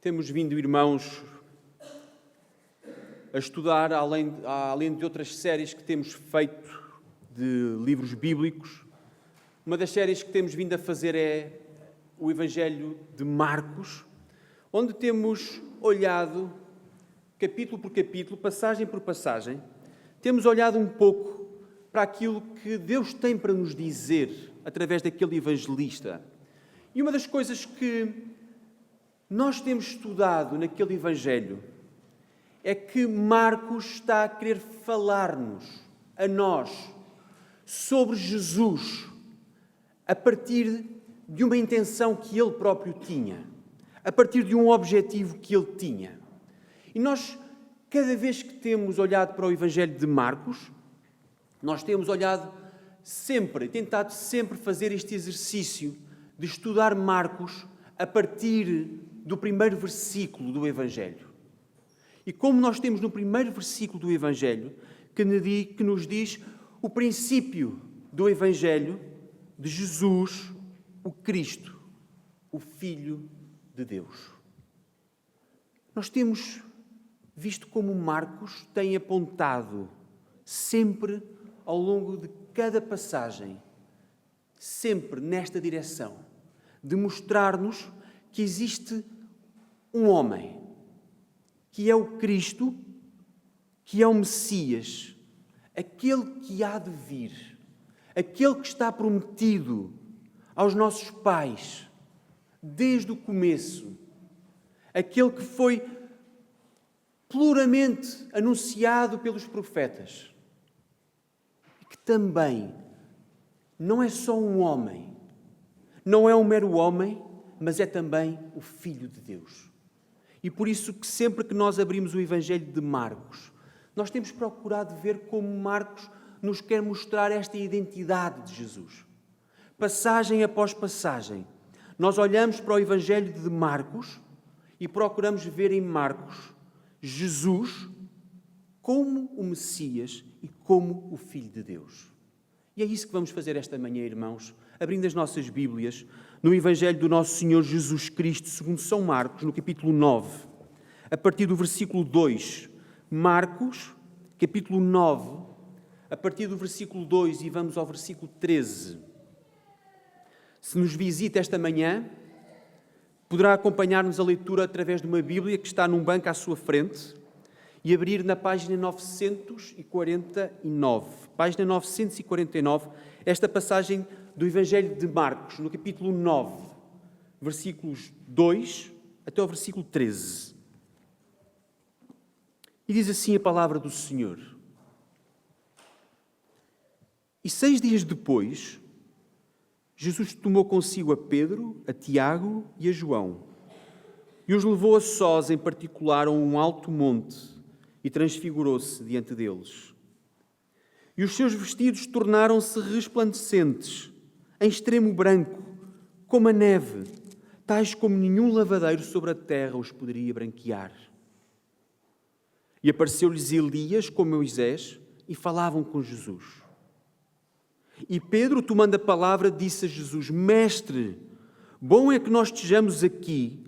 Temos vindo, irmãos, a estudar, além de outras séries que temos feito de livros bíblicos. Uma das séries que temos vindo a fazer é o Evangelho de Marcos, onde temos olhado, capítulo por capítulo, passagem por passagem, temos olhado um pouco para aquilo que Deus tem para nos dizer através daquele evangelista. E uma das coisas que nós temos estudado naquele Evangelho é que Marcos está a querer falar-nos, a nós, sobre Jesus, a partir de uma intenção que ele próprio tinha, a partir de um objetivo que ele tinha. E nós, cada vez que temos olhado para o Evangelho de Marcos, nós temos olhado sempre, tentado sempre fazer este exercício de estudar Marcos a partir do primeiro versículo do Evangelho. E como nós temos no primeiro versículo do Evangelho, que nos diz o princípio do Evangelho de Jesus, o Cristo, o Filho de Deus. Nós temos visto como Marcos tem apontado sempre ao longo de cada passagem, sempre nesta direção, de mostrar-nos que existe um homem, que é o Cristo, que é o Messias, aquele que há de vir, aquele que está prometido aos nossos pais, desde o começo, aquele que foi pluramente anunciado pelos profetas, e que também não é só um homem, não é um mero homem, mas é também o Filho de Deus. E por isso que sempre que nós abrimos o Evangelho de Marcos, nós temos procurado ver como Marcos nos quer mostrar esta identidade de Jesus. Passagem após passagem, nós olhamos para o Evangelho de Marcos e procuramos ver em Marcos Jesus como o Messias e como o Filho de Deus. E é isso que vamos fazer esta manhã, irmãos, abrindo as nossas Bíblias no Evangelho do nosso Senhor Jesus Cristo, segundo São Marcos, no capítulo 9, a partir do versículo 2. Marcos, capítulo 9, a partir do versículo 2 e vamos ao versículo 13. Se nos visita esta manhã, poderá acompanhar-nos a leitura através de uma Bíblia que está num banco à sua frente e abrir na página 949. Página 949, esta passagem do Evangelho de Marcos, no capítulo 9, versículos 2 até ao versículo 13. E diz assim a palavra do Senhor. E 6 dias depois, Jesus tomou consigo a Pedro, a Tiago e a João, e os levou a sós em particular a um alto monte, e transfigurou-se diante deles. E os seus vestidos tornaram-se resplandecentes, em extremo branco, como a neve, tais como nenhum lavadeiro sobre a terra os poderia branquear. E apareceu-lhes Elias com Moisés, e falavam com Jesus. E Pedro, tomando a palavra, disse a Jesus: Mestre, bom é que nós estejamos aqui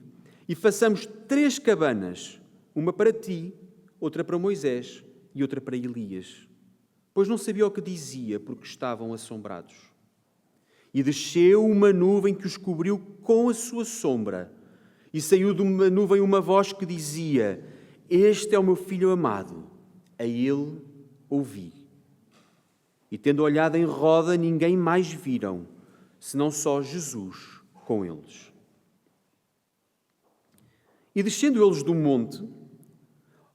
e façamos 3 cabanas, uma para ti, outra para Moisés e outra para Elias. Pois não sabia o que dizia, porque estavam assombrados. E desceu uma nuvem que os cobriu com a sua sombra, e saiu de uma nuvem uma voz que dizia: Este é o meu Filho amado, a ele ouvi. E tendo olhado em roda, ninguém mais viram, senão só Jesus com eles. E descendo eles do monte,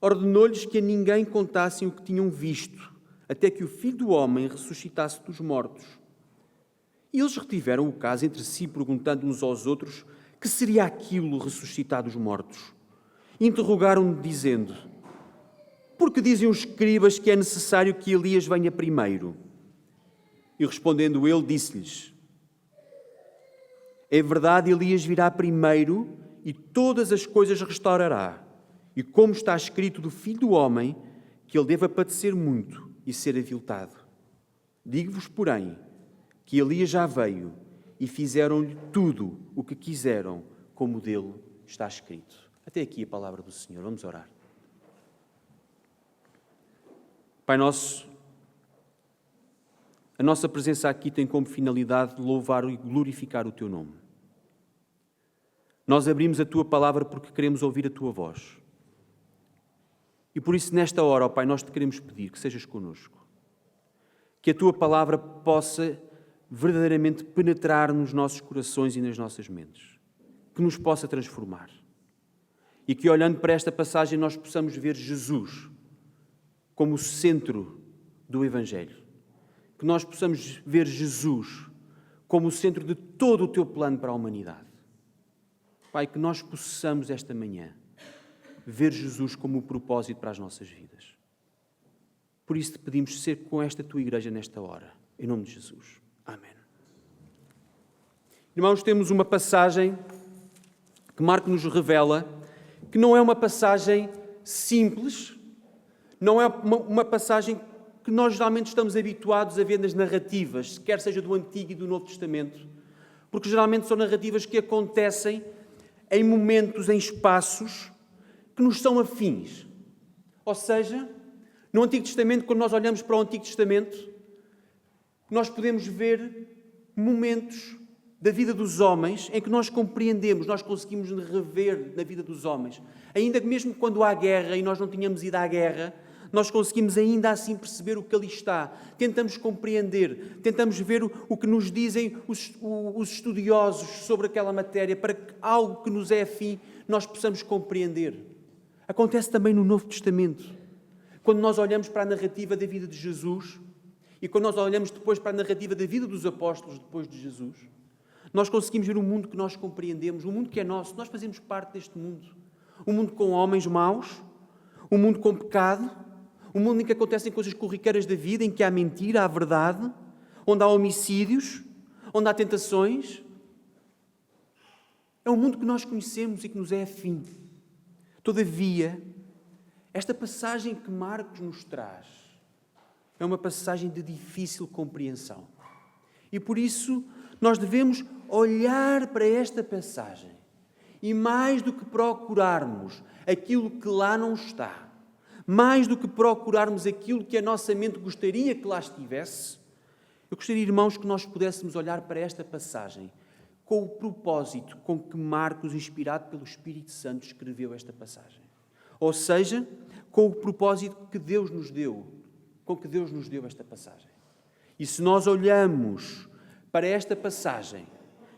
ordenou-lhes que a ninguém contassem o que tinham visto, até que o Filho do Homem ressuscitasse dos mortos. E eles retiveram o caso entre si, perguntando uns aos outros que seria aquilo ressuscitar dos mortos. E interrogaram-no, dizendo: Por que dizem os escribas que é necessário que Elias venha primeiro? E respondendo ele, disse-lhes: É verdade, Elias virá primeiro e todas as coisas restaurará. E como está escrito do Filho do Homem, que ele deva padecer muito e ser aviltado. Digo-vos, porém, que Elias já veio e fizeram-lhe tudo o que quiseram, como dele está escrito. Até aqui a palavra do Senhor. Vamos orar. Pai nosso, a nossa presença aqui tem como finalidade louvar e glorificar o Teu nome. Nós abrimos a Tua palavra porque queremos ouvir a Tua voz. E por isso, nesta hora, ó Pai, nós te queremos pedir que sejas connosco. Que a Tua palavra possa verdadeiramente penetrar nos nossos corações e nas nossas mentes. Que nos possa transformar. E que, olhando para esta passagem, nós possamos ver Jesus como o centro do Evangelho. Que nós possamos ver Jesus como o centro de todo o Teu plano para a humanidade. Pai, que nós possamos esta manhã ver Jesus como o propósito para as nossas vidas. Por isso te pedimos ser com esta Tua igreja nesta hora. Em nome de Jesus. Amém. Irmãos, temos uma passagem que Marcos nos revela que não é uma passagem simples, não é uma passagem que nós geralmente estamos habituados a ver nas narrativas, quer seja do Antigo e do Novo Testamento, porque geralmente são narrativas que acontecem em momentos, em espaços que nos são afins. Ou seja, no Antigo Testamento, quando nós olhamos para o Antigo Testamento, nós podemos ver momentos da vida dos homens em que nós compreendemos, nós conseguimos rever na vida dos homens. Ainda que mesmo quando há guerra e nós não tínhamos ido à guerra, nós conseguimos ainda assim perceber o que ali está. Tentamos compreender, tentamos ver o que nos dizem os estudiosos sobre aquela matéria, para que algo que nos é afim nós possamos compreender. Acontece também no Novo Testamento. Quando nós olhamos para a narrativa da vida de Jesus e quando nós olhamos depois para a narrativa da vida dos apóstolos depois de Jesus, nós conseguimos ver um mundo que nós compreendemos, um mundo que é nosso. Nós fazemos parte deste mundo. Um mundo com homens maus, um mundo com pecado, um mundo em que acontecem coisas corriqueiras da vida, em que há mentira, há verdade, onde há homicídios, onde há tentações. É um mundo que nós conhecemos e que nos é afim. Todavia, esta passagem que Marcos nos traz é uma passagem de difícil compreensão. E por isso nós devemos olhar para esta passagem e, mais do que procurarmos aquilo que lá não está, mais do que procurarmos aquilo que a nossa mente gostaria que lá estivesse, eu gostaria, irmãos, que nós pudéssemos olhar para esta passagem com o propósito com que Marcos, inspirado pelo Espírito Santo, escreveu esta passagem. Ou seja, com o propósito que Deus nos deu, com que Deus nos deu esta passagem. E se nós olhamos para esta passagem,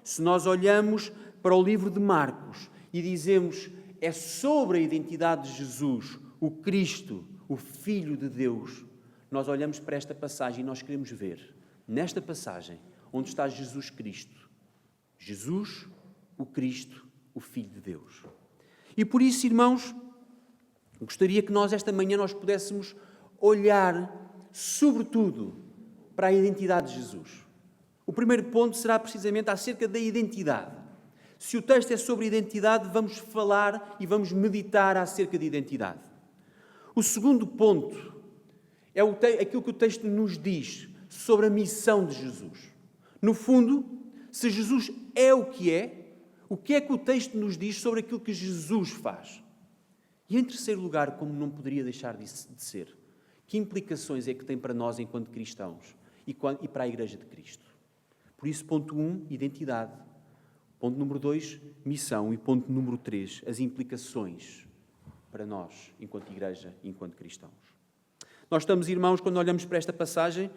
se nós olhamos para o livro de Marcos e dizemos é sobre a identidade de Jesus, o Cristo, o Filho de Deus, nós olhamos para esta passagem e nós queremos ver, nesta passagem, onde está Jesus Cristo. Jesus, o Cristo, o Filho de Deus. E por isso, irmãos, gostaria que nós, esta manhã, nós pudéssemos olhar, sobretudo, para a identidade de Jesus. O primeiro ponto será precisamente acerca da identidade. Se o texto é sobre identidade, vamos falar e vamos meditar acerca de identidade. O segundo ponto é aquilo que o texto nos diz sobre a missão de Jesus. No fundo, se Jesus é o que é que o texto nos diz sobre aquilo que Jesus faz? E em terceiro lugar, como não poderia deixar de ser, que implicações é que tem para nós enquanto cristãos e para a Igreja de Cristo? Por isso, ponto 1, identidade. Ponto número 2, missão. E ponto número 3, as implicações para nós, enquanto Igreja e enquanto cristãos. Nós estamos, irmãos, quando olhamos para esta passagem,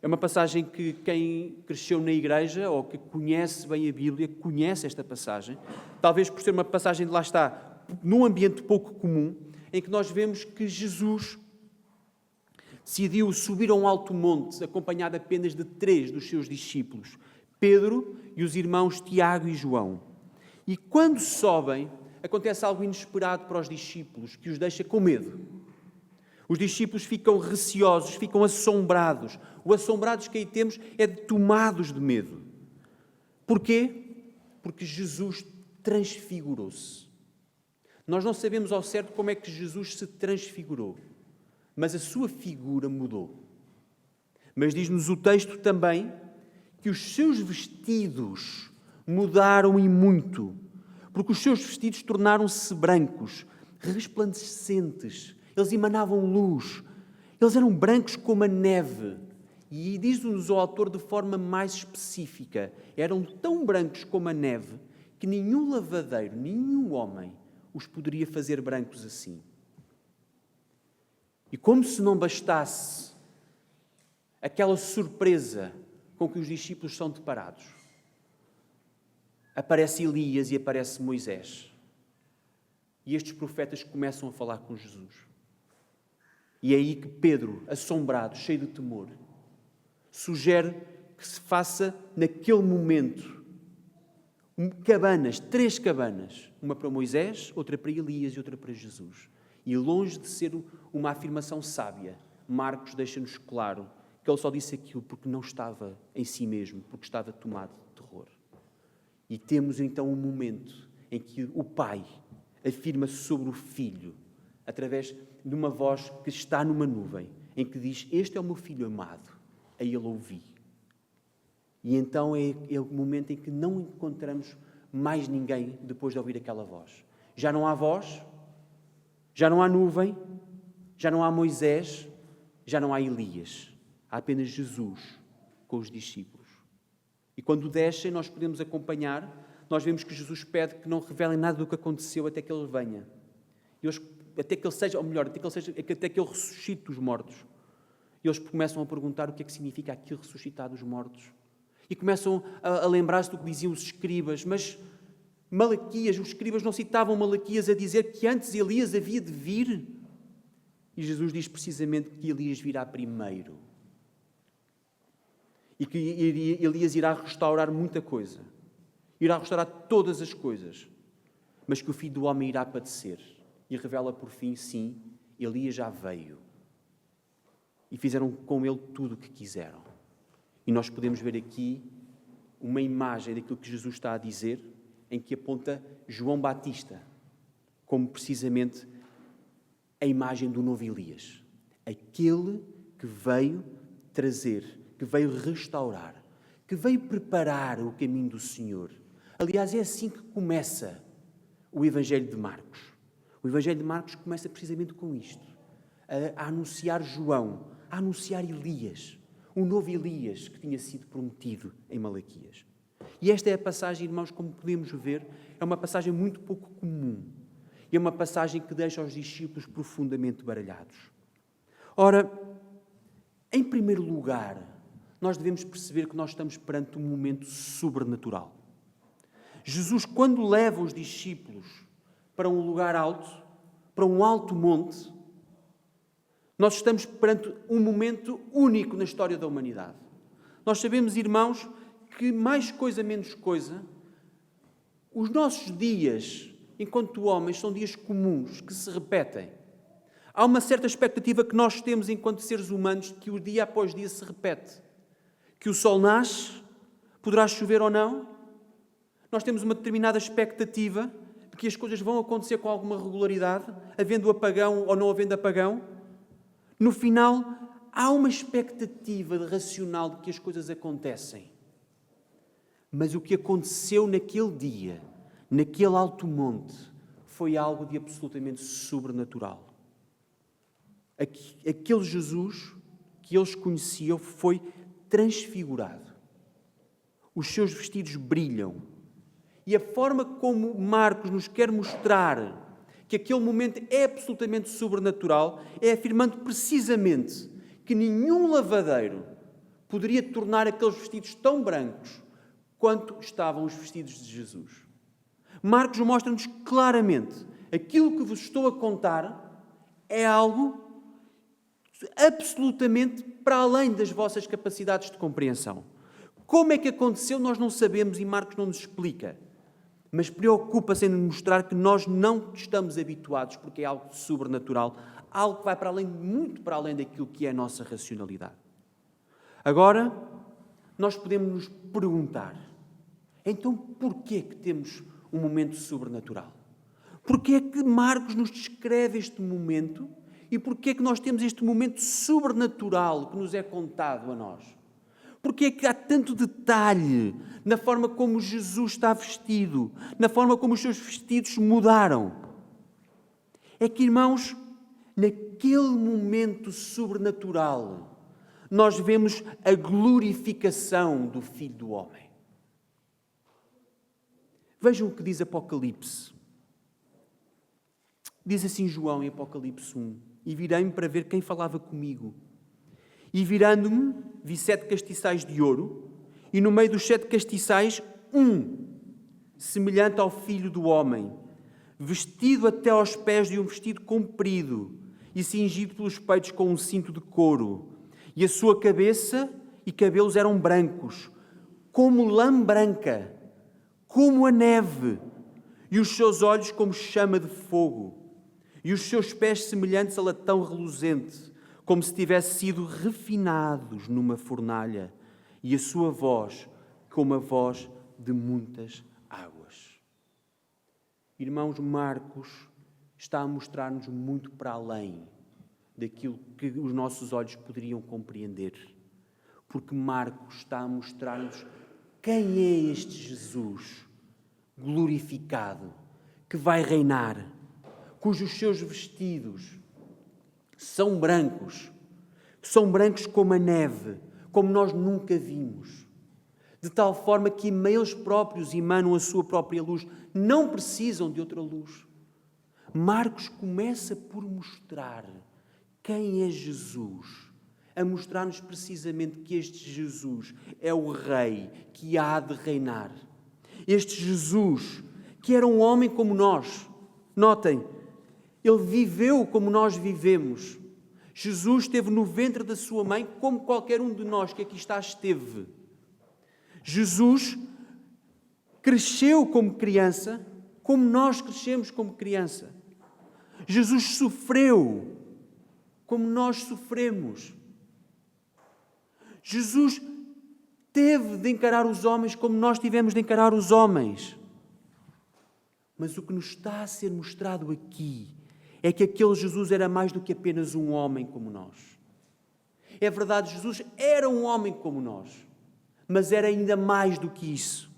é uma passagem que quem cresceu na Igreja ou que conhece bem a Bíblia, conhece esta passagem. Talvez por ser uma passagem de lá está, num ambiente pouco comum, em que nós vemos que Jesus decidiu subir a um alto monte, acompanhado apenas de 3 dos seus discípulos, Pedro e os irmãos Tiago e João. E quando sobem, acontece algo inesperado para os discípulos, que os deixa com medo. Os discípulos ficam receosos, ficam assombrados. O assombrados que aí temos é de tomados de medo. Porquê? Porque Jesus transfigurou-se. Nós não sabemos ao certo como é que Jesus se transfigurou, mas a sua figura mudou. Mas diz-nos o texto também que os seus vestidos mudaram e muito, porque os seus vestidos tornaram-se brancos, resplandecentes. Eles emanavam luz. Eles eram brancos como a neve. E diz-nos o autor de forma mais específica, eram tão brancos como a neve que nenhum lavadeiro, nenhum homem os poderia fazer brancos assim. E como se não bastasse aquela surpresa com que os discípulos são deparados, aparece Elias e aparece Moisés. E estes profetas começam a falar com Jesus. E é aí que Pedro, assombrado, cheio de temor, sugere que se faça naquele momento cabanas, 3 cabanas, uma para Moisés, outra para Elias e outra para Jesus. E longe de ser uma afirmação sábia, Marcos deixa-nos claro que ele só disse aquilo porque não estava em si mesmo, porque estava tomado de terror. E temos então um momento em que o Pai afirma sobre o Filho, através de uma voz que está numa nuvem, em que diz: este é o meu Filho amado, a ele ouvi. E então é o momento em que não encontramos mais ninguém depois de ouvir aquela voz. Já não há voz, já não há nuvem, já não há Moisés, já não há Elias. Há apenas Jesus com os discípulos. E quando descem, nós podemos acompanhar, nós vemos que Jesus pede que não revelem nada do que aconteceu até que Ele venha. Até que Ele seja, ou melhor, até que Ele ressuscite dos mortos. E eles começam a perguntar o que é que significa aquilo ressuscitar dos mortos. E começam a lembrar-se do que diziam os escribas, mas Malaquias, os escribas não citavam Malaquias a dizer que antes Elias havia de vir. E Jesus diz precisamente que Elias virá primeiro. E que Elias irá restaurar muita coisa. Irá restaurar todas as coisas. Mas que o Filho do Homem irá padecer. E revela por fim, sim, Elias já veio. E fizeram com ele tudo o que quiseram. E nós podemos ver aqui uma imagem daquilo que Jesus está a dizer, em que aponta João Batista como precisamente a imagem do novo Elias. Aquele que veio trazer, que veio restaurar, que veio preparar o caminho do Senhor. Aliás, é assim que começa o Evangelho de Marcos. O Evangelho de Marcos começa precisamente com isto. A anunciar João, a anunciar Elias, o novo Elias que tinha sido prometido em Malaquias. E esta é a passagem, irmãos, como podemos ver, é uma passagem muito pouco comum. E é uma passagem que deixa os discípulos profundamente baralhados. Ora, em primeiro lugar, nós devemos perceber que nós estamos perante um momento sobrenatural. Jesus, quando leva os discípulos para um lugar alto, para um alto monte, nós estamos perante um momento único na história da humanidade. Nós sabemos, irmãos, que mais coisa, menos coisa, os nossos dias, enquanto homens, são dias comuns, que se repetem. Há uma certa expectativa que nós temos enquanto seres humanos, que o dia após dia se repete. Que o sol nasce, poderá chover ou não. Nós temos uma determinada expectativa de que as coisas vão acontecer com alguma regularidade, havendo apagão ou não havendo apagão. No final, há uma expectativa racional de que as coisas acontecem. Mas o que aconteceu naquele dia, naquele alto monte, foi algo de absolutamente sobrenatural. Aquele Jesus que eles conheciam foi transfigurado. Os seus vestidos brilham. E a forma como Marcos nos quer mostrar que aquele momento é absolutamente sobrenatural é afirmando precisamente que nenhum lavadeiro poderia tornar aqueles vestidos tão brancos quanto estavam os vestidos de Jesus. Marcos mostra-nos claramente aquilo que vos estou a contar é algo absolutamente para além das vossas capacidades de compreensão. Como é que aconteceu, nós não sabemos e Marcos não nos explica. Mas preocupa-se em nos mostrar que nós não estamos habituados, porque é algo sobrenatural, algo que vai para além, muito para além daquilo que é a nossa racionalidade. Agora, nós podemos nos perguntar, então porquê que temos um momento sobrenatural? Porquê é que Marcos nos descreve este momento e porquê é que nós temos este momento sobrenatural que nos é contado a nós? Porque é que há tanto detalhe na forma como Jesus está vestido, na forma como os seus vestidos mudaram? É que, irmãos, naquele momento sobrenatural, nós vemos a glorificação do Filho do Homem. Vejam o que diz Apocalipse. Diz assim João em Apocalipse 1: E virei-me para ver quem falava comigo. E virando-me, vi 7 castiçais de ouro, e no meio dos 7 castiçais, semelhante ao Filho do Homem, vestido até aos pés de um vestido comprido, e cingido pelos peitos com um cinto de couro. E a sua cabeça e cabelos eram brancos, como lã branca, como a neve, e os seus olhos como chama de fogo, e os seus pés semelhantes a latão reluzente, como se tivessem sido refinados numa fornalha, e a sua voz como a voz de muitas águas. Irmãos, Marcos está a mostrar-nos muito para além daquilo que os nossos olhos poderiam compreender. Porque Marcos está a mostrar-nos quem é este Jesus glorificado, que vai reinar, cujos seus vestidos são brancos como a neve, como nós nunca vimos. De tal forma que eles próprios emanam a sua própria luz, não precisam de outra luz. Marcos começa por mostrar quem é Jesus, a mostrar-nos precisamente que este Jesus é o Rei que há de reinar. Este Jesus, que era um homem como nós, notem, ele viveu como nós vivemos. Jesus esteve no ventre da sua mãe como qualquer um de nós que aqui está esteve. Jesus cresceu como criança, como nós crescemos como criança. Jesus sofreu como nós sofremos. Jesus teve de encarar os homens como nós tivemos de encarar os homens. Mas o que nos está a ser mostrado aqui é que aquele Jesus era mais do que apenas um homem como nós. É verdade, Jesus era um homem como nós, mas era ainda mais do que isso.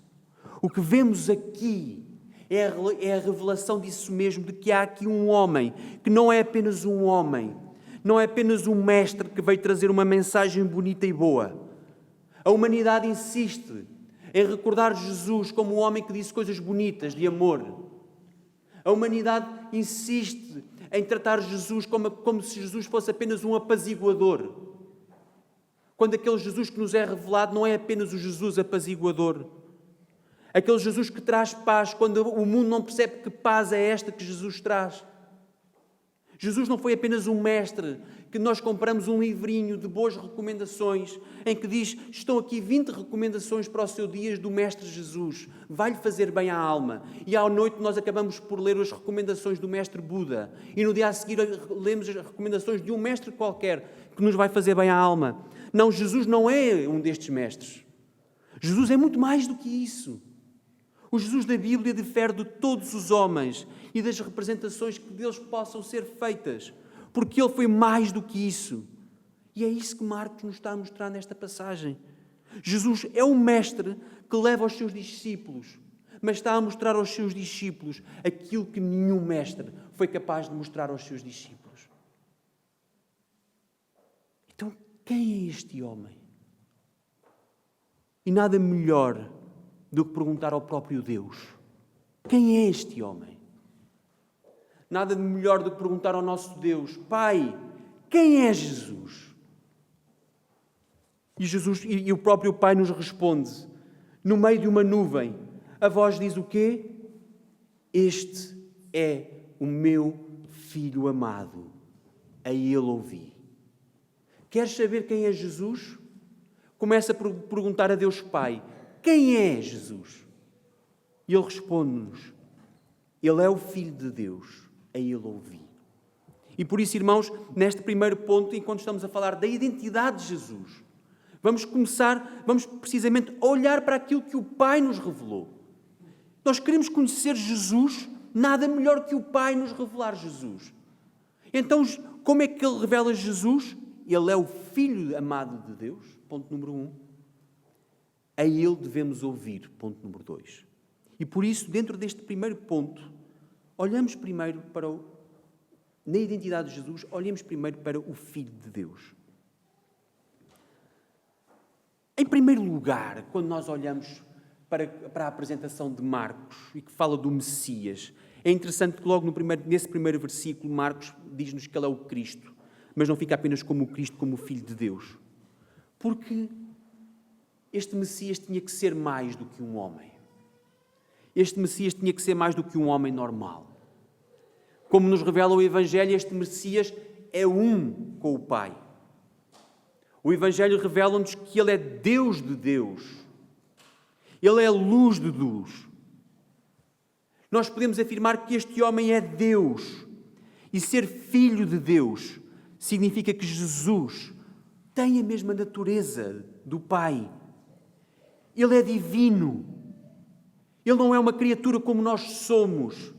O que vemos aqui é a revelação disso mesmo, de que há aqui um homem que não é apenas um homem, não é apenas um mestre que veio trazer uma mensagem bonita e boa. A humanidade insiste em recordar Jesus como um homem que disse coisas bonitas de amor. A humanidade insiste em tratar Jesus como se Jesus fosse apenas um apaziguador. Quando aquele Jesus que nos é revelado não é apenas o Jesus apaziguador. Aquele Jesus que traz paz, quando o mundo não percebe que paz é esta que Jesus traz. Jesus não foi apenas um mestre que nós compramos um livrinho de boas recomendações em que diz, estão aqui 20 recomendações para o seu dia do Mestre Jesus. Vai-lhe fazer bem à alma. E à noite nós acabamos por ler as recomendações do Mestre Buda. E no dia a seguir lemos as recomendações de um mestre qualquer que nos vai fazer bem à alma. Não, Jesus não é um destes mestres. Jesus é muito mais do que isso. O Jesus da Bíblia difere de todos os homens e das representações que deles possam ser feitas, porque ele foi mais do que isso. E é isso que Marcos nos está a mostrar nesta passagem. Jesus é um mestre que leva aos seus discípulos, mas está a mostrar aos seus discípulos aquilo que nenhum mestre foi capaz de mostrar aos seus discípulos. Então, quem é este homem? E nada melhor do que perguntar ao próprio Deus: quem é este homem? Nada de melhor do que perguntar ao nosso Deus: Pai, quem é Jesus? E o próprio Pai nos responde, no meio de uma nuvem. A voz diz o quê? Este é o meu Filho amado, a ele ouvi. Queres saber quem é Jesus? Começa por perguntar a Deus Pai: quem é Jesus? E ele responde-nos: ele é o Filho de Deus, a ele ouvi. E por isso, irmãos, neste primeiro ponto, enquanto estamos a falar da identidade de Jesus, vamos precisamente olhar para aquilo que o Pai nos revelou. Nós queremos conhecer Jesus, nada melhor que o Pai nos revelar Jesus. Então, como é que ele revela Jesus? Ele é o Filho amado de Deus, ponto número 1. A Ele devemos ouvir, ponto número 2. E por isso, dentro deste primeiro ponto, olhamos primeiro na identidade de Jesus, olhemos primeiro para o Filho de Deus. Em primeiro lugar, quando nós olhamos para a apresentação de Marcos e que fala do Messias, é interessante que logo nesse primeiro versículo, Marcos diz-nos que ele é o Cristo, mas não fica apenas como o Cristo, como o Filho de Deus. Porque este Messias tinha que ser mais do que um homem. Este Messias tinha que ser mais do que um homem normal. Como nos revela o Evangelho, este Messias é um com o Pai. O Evangelho revela-nos que Ele é Deus de Deus. Ele é luz de luz. Nós podemos afirmar que este homem é Deus. E ser filho de Deus significa que Jesus tem a mesma natureza do Pai. Ele é divino. Ele não é uma criatura como nós somos.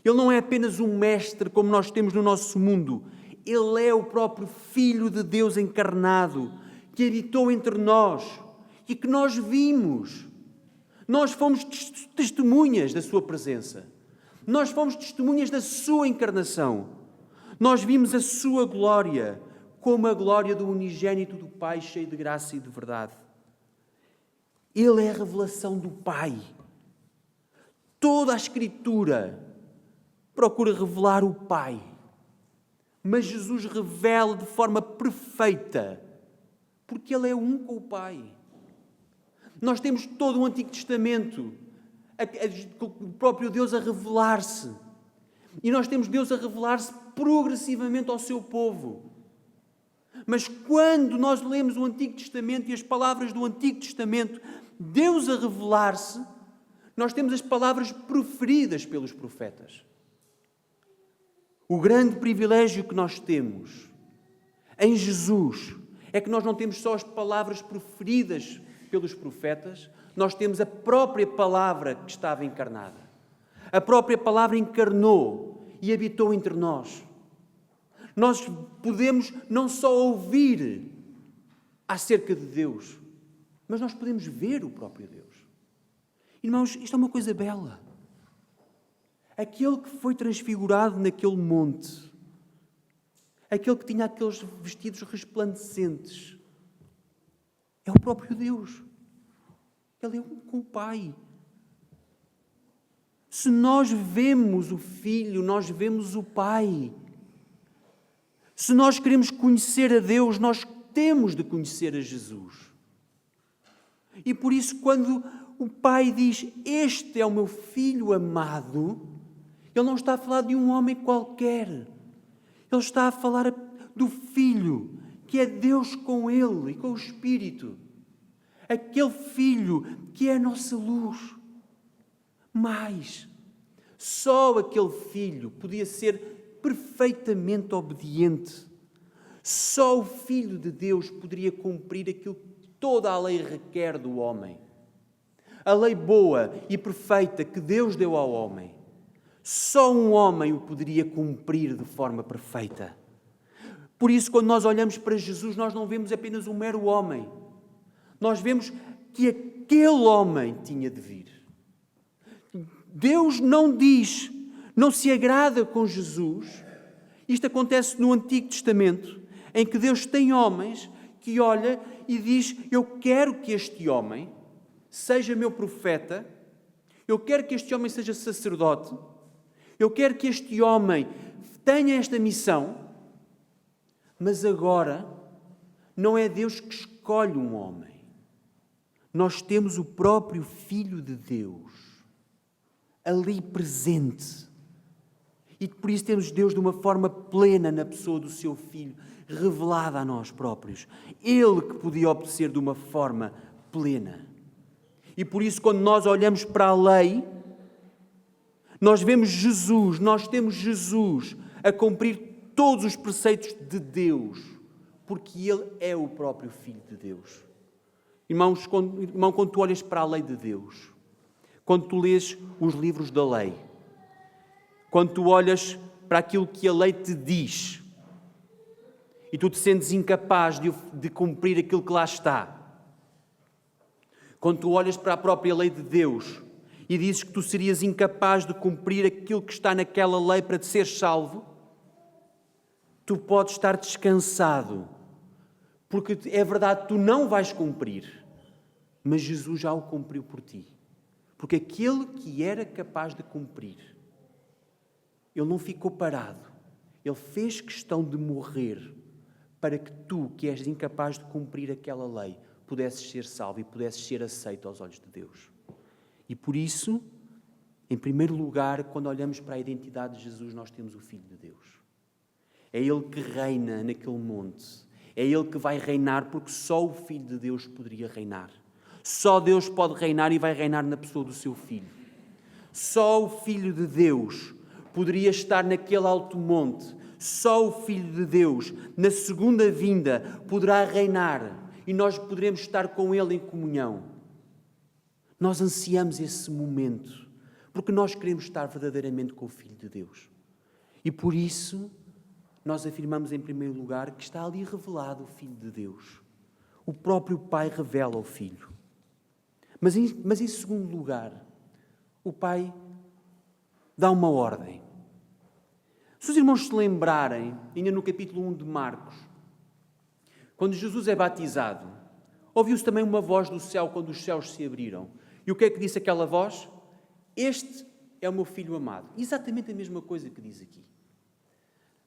Ele não é apenas um mestre como nós temos no nosso mundo. Ele é o próprio Filho de Deus encarnado, que habitou entre nós e que nós vimos. Nós fomos testemunhas da sua presença. Nós fomos testemunhas da sua encarnação. Nós vimos a sua glória, como a glória do unigênito do Pai, cheio de graça e de verdade. Ele é a revelação do Pai. Toda a Escritura procura revelar o Pai. Mas Jesus revela de forma perfeita, porque Ele é um com o Pai. Nós temos todo o Antigo Testamento, o próprio Deus a revelar-se. E nós temos Deus a revelar-se progressivamente ao seu povo. Mas quando nós lemos o Antigo Testamento e as palavras do Antigo Testamento, Deus a revelar-se, nós temos as palavras proferidas pelos profetas. O grande privilégio que nós temos em Jesus é que nós não temos só as palavras proferidas pelos profetas, nós temos a própria palavra que estava encarnada. A própria palavra encarnou e habitou entre nós. Nós podemos não só ouvir acerca de Deus, mas nós podemos ver o próprio Deus. Irmãos, isto é uma coisa bela. Aquele que foi transfigurado naquele monte, aquele que tinha aqueles vestidos resplandecentes, é o próprio Deus. Ele é um com o Pai. Se nós vemos o Filho, nós vemos o Pai. Se nós queremos conhecer a Deus, nós temos de conhecer a Jesus. E por isso, quando o Pai diz, este é o meu Filho amado, Ele não está a falar de um homem qualquer. Ele está a falar do Filho, que é Deus com Ele e com o Espírito. Aquele Filho que é a nossa luz. Mas só aquele Filho podia ser perfeitamente obediente. Só o Filho de Deus poderia cumprir aquilo que toda a lei requer do homem. A lei boa e perfeita que Deus deu ao homem. Só um homem o poderia cumprir de forma perfeita. Por isso, quando nós olhamos para Jesus, nós não vemos apenas um mero homem. Nós vemos que aquele homem tinha de vir. Deus não diz, não se agrada com Jesus. Isto acontece no Antigo Testamento, em que Deus tem homens que olha e diz, eu quero que este homem seja meu profeta, eu quero que este homem seja sacerdote, eu quero que este homem tenha esta missão, mas agora não é Deus que escolhe um homem. Nós temos o próprio Filho de Deus ali presente. E por isso temos Deus de uma forma plena na pessoa do seu Filho, revelada a nós próprios. Ele que podia obedecer de uma forma plena. E por isso, quando nós olhamos para a lei, nós vemos Jesus, nós temos Jesus a cumprir todos os preceitos de Deus, porque Ele é o próprio Filho de Deus. Irmão, quando tu olhas para a lei de Deus, quando tu lês os livros da lei, quando tu olhas para aquilo que a lei te diz e tu te sentes incapaz de cumprir aquilo que lá está, Quando tu olhas para a própria lei de Deus e dizes que tu serias incapaz de cumprir aquilo que está naquela lei para te seres salvo, tu podes estar descansado, porque é verdade, tu não vais cumprir, mas Jesus já o cumpriu por ti. Porque aquele que era capaz de cumprir, ele não ficou parado, ele fez questão de morrer para que tu, que és incapaz de cumprir aquela lei, pudesses ser salvo e pudesses ser aceito aos olhos de Deus. E por isso, em primeiro lugar, quando olhamos para a identidade de Jesus, nós temos o Filho de Deus. É Ele que reina naquele monte. É Ele que vai reinar, porque só o Filho de Deus poderia reinar. Só Deus pode reinar e vai reinar na pessoa do seu Filho. Só o Filho de Deus poderia estar naquele alto monte. Só o Filho de Deus, na segunda vinda, poderá reinar e nós poderemos estar com Ele em comunhão. Nós ansiamos esse momento, porque nós queremos estar verdadeiramente com o Filho de Deus. E por isso, nós afirmamos em primeiro lugar que está ali revelado o Filho de Deus. O próprio Pai revela o Filho. Mas em segundo lugar, o Pai dá uma ordem. Se os irmãos se lembrarem, ainda no capítulo 1 de Marcos, quando Jesus é batizado, ouviu-se também uma voz do céu quando os céus se abriram. E o que é que disse aquela voz? Este é o meu Filho amado. Exatamente a mesma coisa que diz aqui.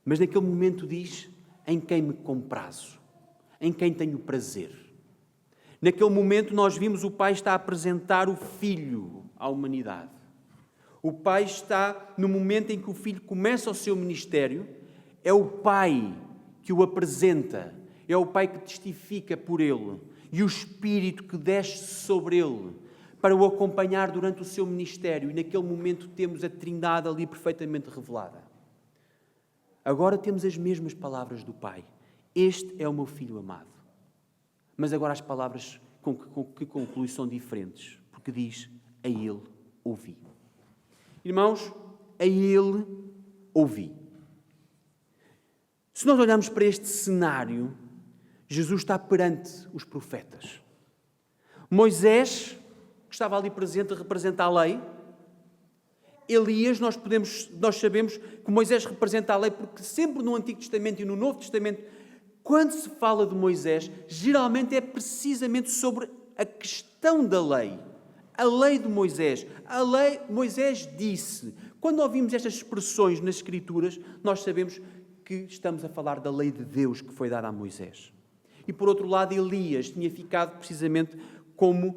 Mas naquele momento diz, em quem me comprazo, em quem tenho prazer. Naquele momento nós vimos o Pai está a apresentar o Filho à humanidade. O Pai está, no momento em que o Filho começa o seu ministério, é o Pai que o apresenta, é o Pai que testifica por Ele e o Espírito que desce sobre Ele para o acompanhar durante o seu ministério. E naquele momento temos a Trindade ali perfeitamente revelada. Agora temos as mesmas palavras do Pai. Este é o meu Filho amado. Mas agora as palavras com que conclui são diferentes, porque diz, a Ele ouvi. Irmãos, a Ele ouvi. Se nós olharmos para este cenário, Jesus está perante os profetas. Moisés, que estava ali presente, representa a lei. Elias, nós sabemos que Moisés representa a lei, porque sempre no Antigo Testamento e no Novo Testamento, quando se fala de Moisés, geralmente é precisamente sobre a questão da lei. A lei de Moisés. Moisés disse. Quando ouvimos estas expressões nas Escrituras, nós sabemos que estamos a falar da lei de Deus que foi dada a Moisés. E por outro lado, Elias tinha ficado precisamente como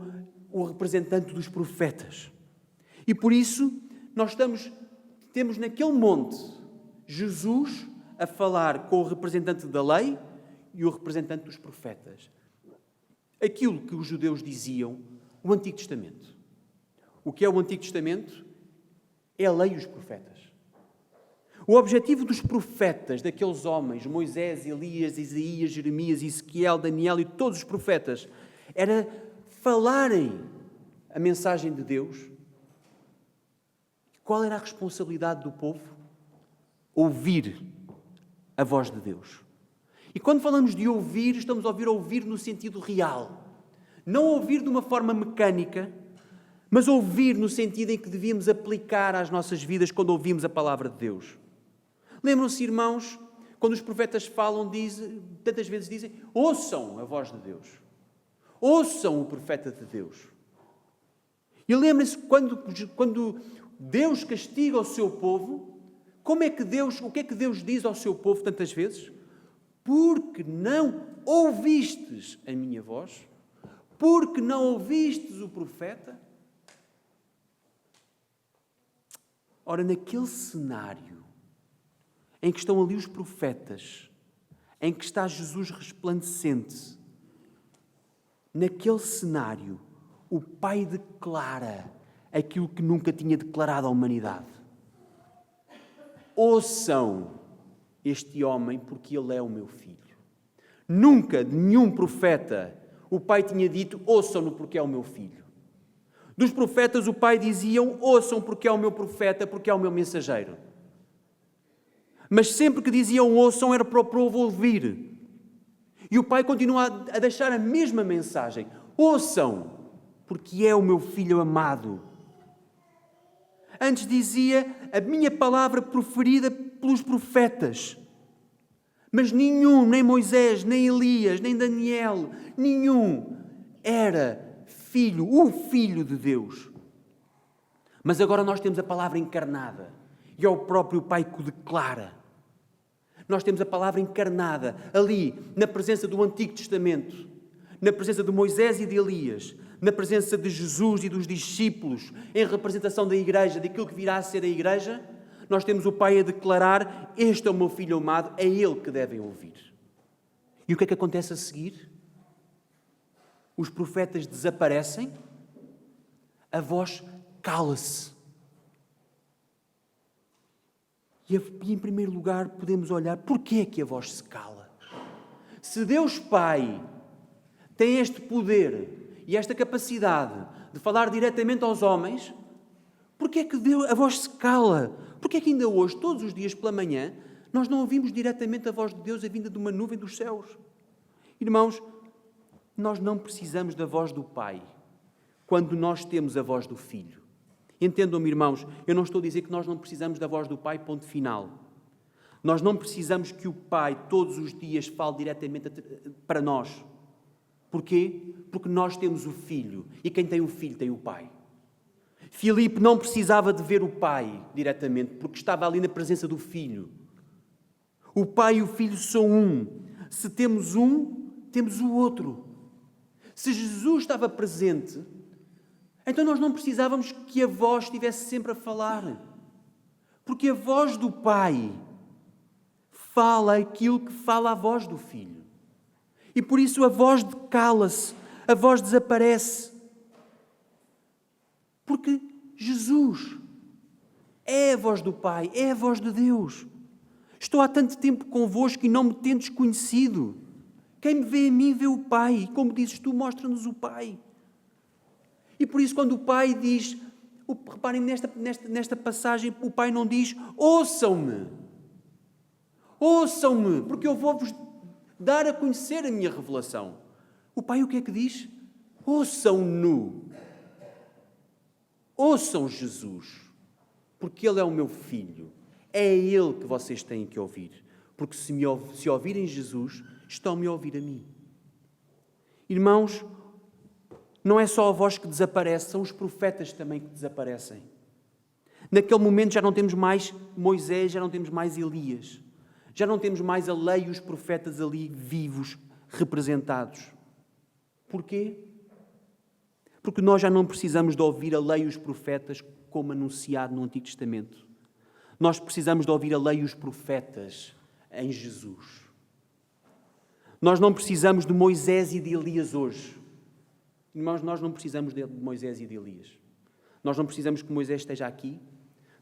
o representante dos profetas. E por isso, nós temos naquele monte Jesus a falar com o representante da lei e o representante dos profetas. Aquilo que os judeus diziam, o Antigo Testamento. O que é o Antigo Testamento? É a lei e os profetas. O objetivo dos profetas, daqueles homens, Moisés, Elias, Isaías, Jeremias, Ezequiel, Daniel e todos os profetas, era falarem a mensagem de Deus. Qual era a responsabilidade do povo? Ouvir a voz de Deus. E quando falamos de ouvir, estamos a ouvir no sentido real. Não ouvir de uma forma mecânica, mas ouvir no sentido em que devíamos aplicar às nossas vidas quando ouvimos a palavra de Deus. Lembram-se, irmãos, quando os profetas falam, tantas vezes dizem, ouçam a voz de Deus. Ouçam o profeta de Deus. E lembrem-se, quando Deus castiga o seu povo, o que é que Deus diz ao seu povo tantas vezes? Porque não ouvistes a minha voz, porque não ouvistes o profeta. Ora, naquele cenário em que estão ali os profetas, em que está Jesus resplandecente, naquele cenário, o Pai declara aquilo que nunca tinha declarado à humanidade. Ouçam este homem, porque ele é o meu filho. Nunca, de nenhum profeta, o Pai tinha dito, ouçam-no porque é o meu filho. Dos profetas, o Pai diziam, ouçam porque é o meu profeta, porque é o meu mensageiro. Mas sempre que diziam ouçam, era para o povo ouvir. E o Pai continua a deixar a mesma mensagem. Ouçam. porque é o meu filho amado. Antes dizia a minha palavra proferida pelos profetas. Mas nenhum, nem Moisés, nem Elias, nem Daniel, nenhum era filho, o Filho de Deus. Mas agora nós temos a palavra encarnada e é o próprio Pai que o declara. Nós temos a palavra encarnada ali, na presença do Antigo Testamento, na presença de Moisés e de Elias, na presença de Jesus e dos discípulos, em representação da Igreja, daquilo que virá a ser a Igreja. Nós temos o Pai a declarar: este é o meu Filho amado, é Ele que devem ouvir. E o que é que acontece a seguir? Os profetas desaparecem, a voz cala-se. E em primeiro lugar podemos olhar, porquê é que a voz se cala? Se Deus Pai tem este poder e esta capacidade de falar diretamente aos homens, porquê é que a voz se cala? Porquê é que ainda hoje, todos os dias pela manhã, nós não ouvimos diretamente a voz de Deus a vinda de uma nuvem dos céus? Irmãos, nós não precisamos da voz do Pai quando nós temos a voz do Filho. Entendam-me, irmãos, eu não estou a dizer que nós não precisamos da voz do Pai, ponto final. Nós não precisamos que o Pai todos os dias fale diretamente para nós. Porquê? Porque nós temos o Filho e quem tem o Filho tem o Pai. Filipe não precisava de ver o Pai diretamente, porque estava ali na presença do Filho. O Pai e o Filho são um. Se temos um, temos o outro. Se Jesus estava presente, então nós não precisávamos que a voz estivesse sempre a falar. Porque a voz do Pai fala aquilo que fala a voz do Filho. E por isso a voz cala-se, a voz desaparece. Porque Jesus é a voz do Pai, é a voz de Deus. Estou há tanto tempo convosco e não me tendes conhecido. Quem me vê a mim vê o Pai. E como dizes tu, mostra-nos o Pai. E por isso quando o Pai diz, reparem nesta passagem, o Pai não diz, ouçam-me, porque eu vou-vos dar a conhecer a minha revelação. O Pai o que é que diz? Ouçam-no. Ouçam Jesus, porque Ele é o meu Filho. É a Ele que vocês têm que ouvir. Porque se ouvirem Jesus, estão-me a ouvir a mim. Irmãos, não é só a voz que desaparece, são os profetas também que desaparecem. Naquele momento já não temos mais Moisés, já não temos mais Elias. Já não temos mais a lei e os profetas ali vivos, representados. Porquê? Porque nós já não precisamos de ouvir a lei e os profetas como anunciado no Antigo Testamento. Nós precisamos de ouvir a lei e os profetas em Jesus. Nós não precisamos de Moisés e de Elias hoje. Irmãos, nós não precisamos de Moisés e de Elias. Nós não precisamos que Moisés esteja aqui.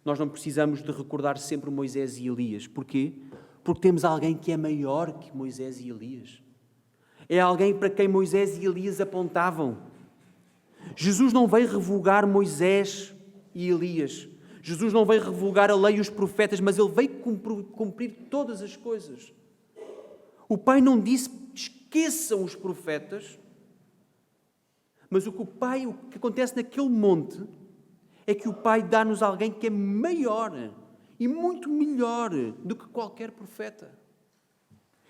Nós não precisamos de recordar sempre Moisés e Elias. Porquê? Porque temos alguém que é maior que Moisés e Elias. É alguém para quem Moisés e Elias apontavam. Jesus não veio revogar Moisés e Elias. Jesus não veio revogar a lei e os profetas, mas Ele veio cumprir todas as coisas. O Pai não disse, esqueçam os profetas, mas o que acontece naquele monte é que o Pai dá-nos alguém que é maior e muito melhor do que qualquer profeta.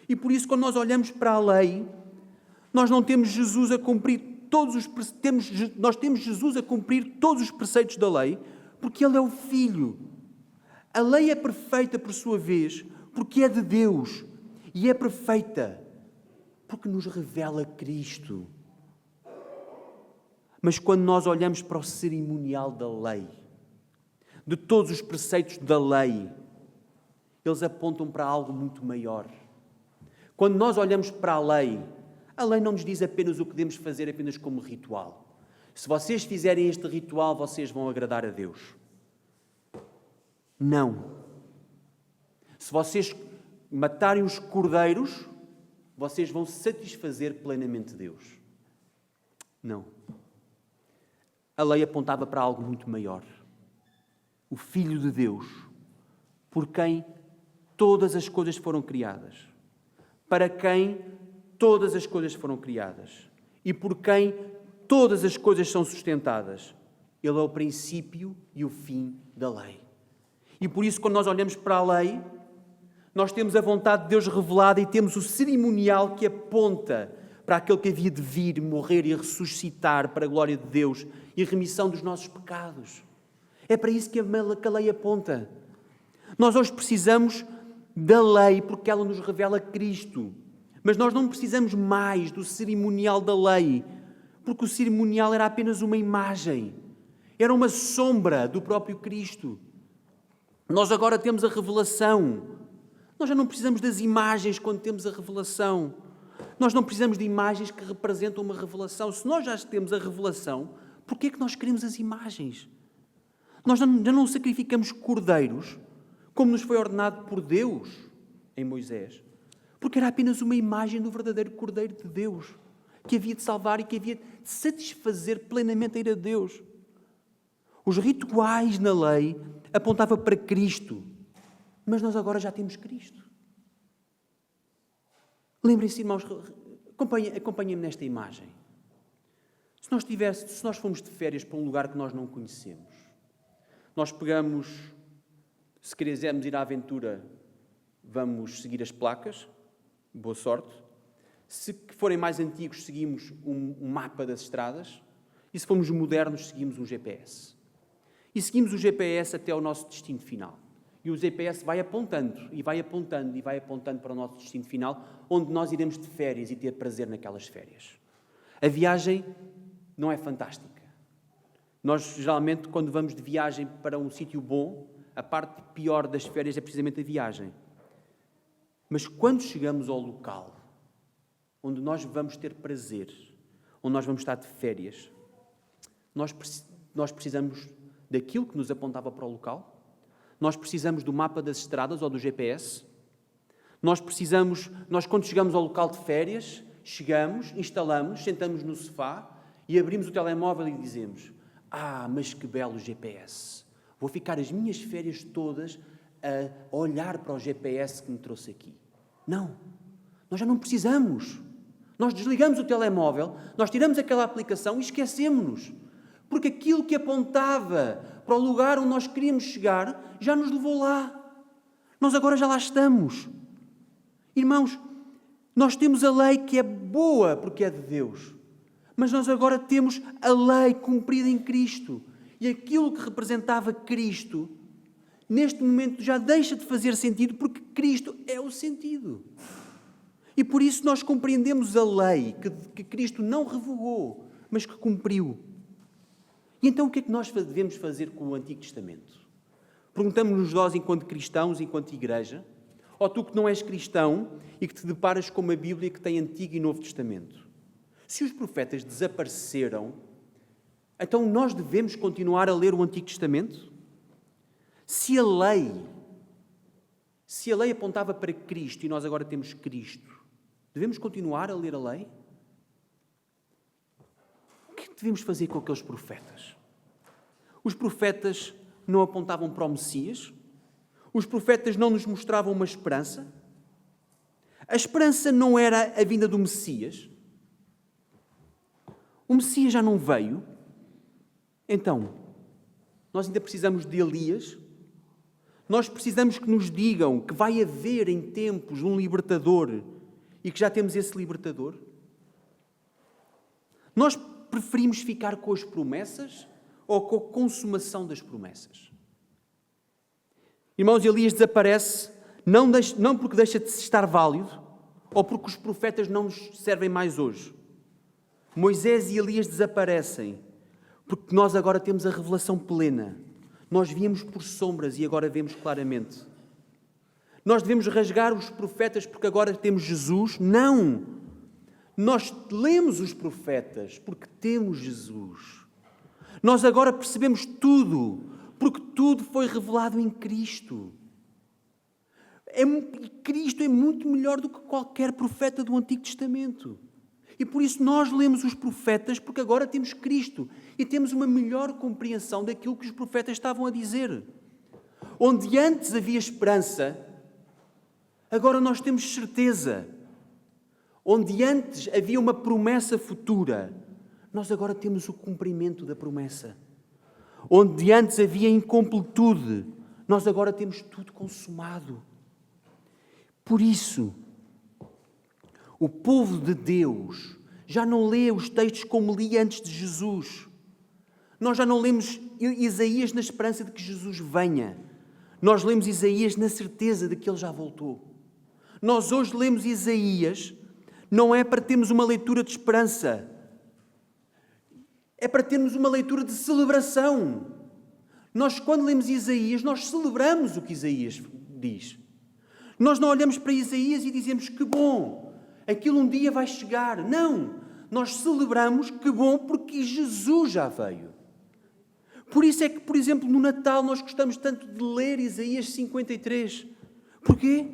E por isso, quando nós olhamos para a lei, nós não temos Jesus a cumprir nós temos Jesus a cumprir todos os preceitos da lei, porque Ele é o Filho. A lei é perfeita por sua vez, porque é de Deus, e é perfeita porque nos revela Cristo. Mas quando nós olhamos para o cerimonial da lei, de todos os preceitos da lei, eles apontam para algo muito maior. Quando nós olhamos para a lei não nos diz apenas o que devemos fazer apenas como ritual. Se vocês fizerem este ritual, vocês vão agradar a Deus. Não. Se vocês matarem os cordeiros, vocês vão satisfazer plenamente Deus. Não. A lei apontava para algo muito maior. O Filho de Deus, por quem todas as coisas foram criadas, para quem todas as coisas foram criadas e por quem todas as coisas são sustentadas. Ele é o princípio e o fim da lei. E por isso, quando nós olhamos para a lei, nós temos a vontade de Deus revelada e temos o cerimonial que aponta para aquele que havia de vir, morrer e ressuscitar para a glória de Deus e remissão dos nossos pecados. É para isso que a lei aponta. Nós hoje precisamos da lei porque ela nos revela Cristo. Mas nós não precisamos mais do cerimonial da lei, porque o cerimonial era apenas uma imagem. Era uma sombra do próprio Cristo. Nós agora temos a revelação. Nós já não precisamos das imagens quando temos a revelação. Nós não precisamos de imagens que representam uma revelação. Se nós já temos a revelação, por que é que nós queremos as imagens? Nós já não sacrificamos cordeiros, como nos foi ordenado por Deus em Moisés, porque era apenas uma imagem do verdadeiro Cordeiro de Deus, que havia de salvar e que havia de satisfazer plenamente a ira de Deus. Os rituais na lei apontavam para Cristo, mas nós agora já temos Cristo. Lembrem-se, irmãos, acompanhem-me nesta imagem. Se nós formos de férias para um lugar que nós não conhecemos, nós pegamos, se quisermos ir à aventura, vamos seguir as placas, boa sorte. Se forem mais antigos, seguimos um mapa das estradas. E se formos modernos, seguimos um GPS. E seguimos o GPS até ao nosso destino final. E o GPS vai apontando, e vai apontando, e vai apontando para o nosso destino final, onde nós iremos de férias e ter prazer naquelas férias. A viagem não é fantástica. Nós, geralmente, quando vamos de viagem para um sítio bom, a parte pior das férias é precisamente a viagem. Mas quando chegamos ao local onde nós vamos ter prazer, onde nós vamos estar de férias, nós precisamos daquilo que nos apontava para o local, nós precisamos do mapa das estradas ou do GPS, nós quando chegamos ao local de férias, chegamos, instalamos, sentamos no sofá e abrimos o telemóvel e dizemos: mas que belo GPS! Vou ficar as minhas férias todas a olhar para o GPS que me trouxe aqui. Não, nós já não precisamos. Nós desligamos o telemóvel, nós tiramos aquela aplicação e esquecemos-nos. Porque aquilo que apontava para o lugar onde nós queríamos chegar já nos levou lá. Nós agora já lá estamos. Irmãos, nós temos a lei que é boa porque é de Deus. Mas nós agora temos a lei cumprida em Cristo. E aquilo que representava Cristo, neste momento já deixa de fazer sentido porque Cristo é o sentido. E por isso nós compreendemos a lei que Cristo não revogou, mas que cumpriu. E então o que é que nós devemos fazer com o Antigo Testamento? Perguntamos-nos nós, enquanto cristãos, enquanto igreja, ou tu que não és cristão e que te deparas com uma Bíblia que tem Antigo e Novo Testamento? Se os profetas desapareceram, então nós devemos continuar a ler o Antigo Testamento? Se a lei apontava para Cristo e nós agora temos Cristo, devemos continuar a ler a lei? O que devemos fazer com aqueles profetas? Os profetas não apontavam para o Messias? Os profetas não nos mostravam uma esperança? A esperança não era a vinda do Messias? O Messias já não veio? Então, nós ainda precisamos de Elias? Nós precisamos que nos digam que vai haver em tempos um libertador e que já temos esse libertador? Nós preferimos ficar com as promessas ou com a consumação das promessas? Irmãos, Elias desaparece não porque deixa de estar válido ou porque os profetas não nos servem mais hoje. Moisés e Elias desaparecem porque nós agora temos a revelação plena. Nós víamos por sombras e agora vemos claramente. Nós devemos rasgar os profetas porque agora temos Jesus? Não! Nós lemos os profetas porque temos Jesus. Nós agora percebemos tudo, porque tudo foi revelado em Cristo. Cristo é muito melhor do que qualquer profeta do Antigo Testamento. E por isso nós lemos os profetas porque agora temos Cristo e temos uma melhor compreensão daquilo que os profetas estavam a dizer. Onde antes havia esperança, agora nós temos certeza. Onde antes havia uma promessa futura, nós agora temos o cumprimento da promessa. Onde antes havia incompletude, nós agora temos tudo consumado. Por isso, o povo de Deus já não lê os textos como lia antes de Jesus. Nós já não lemos Isaías na esperança de que Jesus venha. Nós lemos Isaías na certeza de que Ele já voltou. Nós hoje lemos Isaías, não é para termos uma leitura de esperança, é para termos uma leitura de celebração. Nós, quando lemos Isaías, nós celebramos o que Isaías diz. Nós não olhamos para Isaías e dizemos que bom, aquilo um dia vai chegar. Não, nós celebramos que bom porque Jesus já veio. Por isso é que, por exemplo, no Natal nós gostamos tanto de ler Isaías 53. Porquê?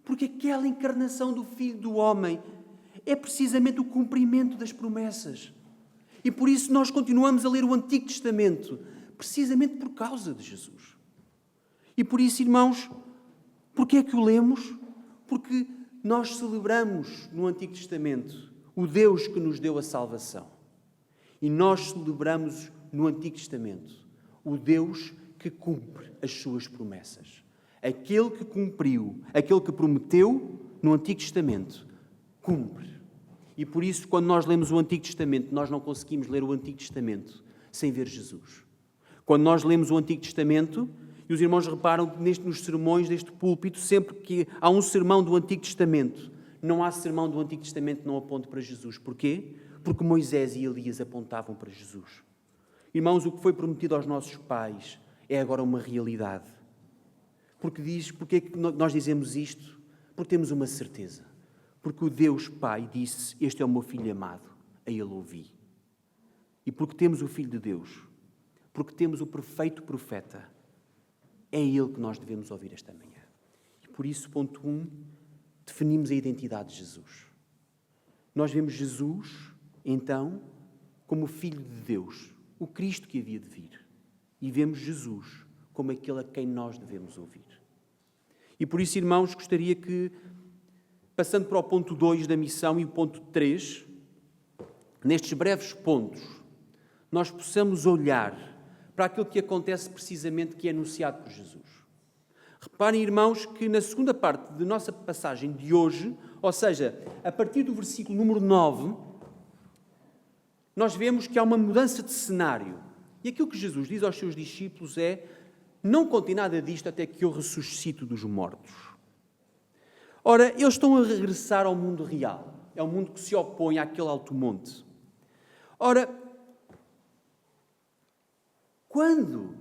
Porque aquela encarnação do Filho do Homem é precisamente o cumprimento das promessas. E por isso nós continuamos a ler o Antigo Testamento, precisamente por causa de Jesus. E por isso, irmãos, porquê é que o lemos? Porque nós celebramos no Antigo Testamento o Deus que nos deu a salvação. E nós celebramos no Antigo Testamento o Deus que cumpre as suas promessas. Aquele que cumpriu, aquele que prometeu no Antigo Testamento, cumpre. E por isso, quando nós lemos o Antigo Testamento, nós não conseguimos ler o Antigo Testamento sem ver Jesus. Quando nós lemos o Antigo Testamento, e os irmãos reparam nos sermões deste púlpito, sempre que há um sermão do Antigo Testamento, não há sermão do Antigo Testamento que não aponte para Jesus. Porquê? Porque Moisés e Elias apontavam para Jesus. Irmãos, o que foi prometido aos nossos pais é agora uma realidade. Porque é que nós dizemos isto? Porque temos uma certeza. Porque o Deus Pai disse, este é o meu Filho amado, a Ele ouvi. E porque temos o Filho de Deus, porque temos o perfeito profeta, é Ele que nós devemos ouvir esta manhã. E por isso, ponto 1, definimos a identidade de Jesus. Nós vemos Jesus, então, como o Filho de Deus, o Cristo que havia de vir. E vemos Jesus como aquele a quem nós devemos ouvir. E por isso, irmãos, gostaria que, passando para o ponto 2 da missão e o ponto 3, nestes breves pontos, nós possamos olhar para aquilo que acontece precisamente que é anunciado por Jesus. Reparem, irmãos, que na segunda parte da nossa passagem de hoje, ou seja, a partir do versículo número 9, nós vemos que há uma mudança de cenário. E aquilo que Jesus diz aos seus discípulos é: não contem nada disto até que eu ressuscito dos mortos. Ora, eles estão a regressar ao mundo real. É um mundo que se opõe àquele alto monte. Ora, quando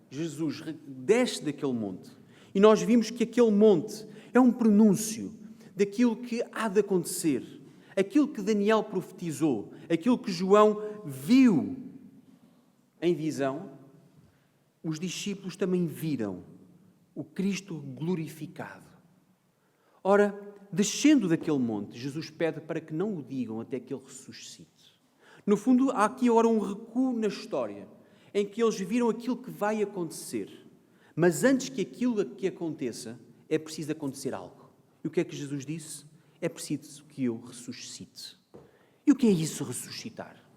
Jesus desce daquele monte, e nós vimos que aquele monte é um prenúncio daquilo que há de acontecer, aquilo que Daniel profetizou, aquilo que João viu em visão, os discípulos também viram o Cristo glorificado. Ora, descendo daquele monte, Jesus pede para que não o digam até que ele ressuscite. No fundo, há aqui agora um recuo na história, em que eles viram aquilo que vai acontecer. Mas antes que aquilo que aconteça, é preciso acontecer algo. E o que é que Jesus disse? É preciso que eu ressuscite. E o que é isso, ressuscitar?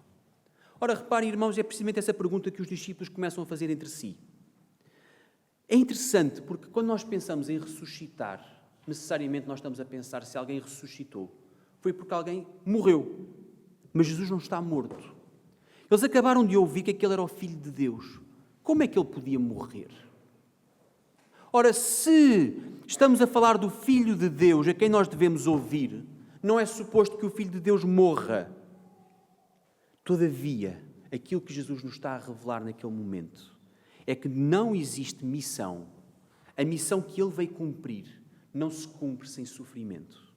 Ora, reparem, irmãos, é precisamente essa pergunta que os discípulos começam a fazer entre si. É interessante, porque quando nós pensamos em ressuscitar, necessariamente nós estamos a pensar se alguém ressuscitou. Foi porque alguém morreu. Mas Jesus não está morto. Eles acabaram de ouvir que aquele era o Filho de Deus. Como é que ele podia morrer? Ora, se estamos a falar do Filho de Deus, a quem nós devemos ouvir, não é suposto que o Filho de Deus morra. Todavia, aquilo que Jesus nos está a revelar naquele momento é que não existe missão. A missão que ele veio cumprir não se cumpre sem sofrimento.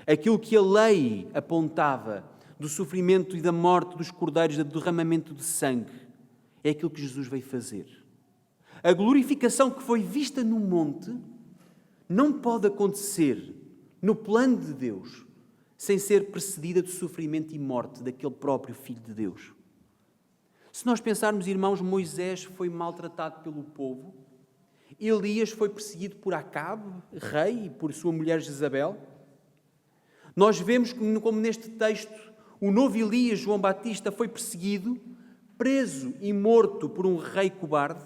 Aquilo que a lei apontava do sofrimento e da morte dos cordeiros, do derramamento de sangue, é aquilo que Jesus veio fazer. A glorificação que foi vista no monte não pode acontecer no plano de Deus sem ser precedida de sofrimento e morte daquele próprio Filho de Deus. Se nós pensarmos, irmãos, Moisés foi maltratado pelo povo, Elias foi perseguido por Acabe, rei, e por sua mulher Jezabel. Nós vemos como neste texto O novo Elias, João Batista, foi perseguido, preso e morto por um rei cobarde.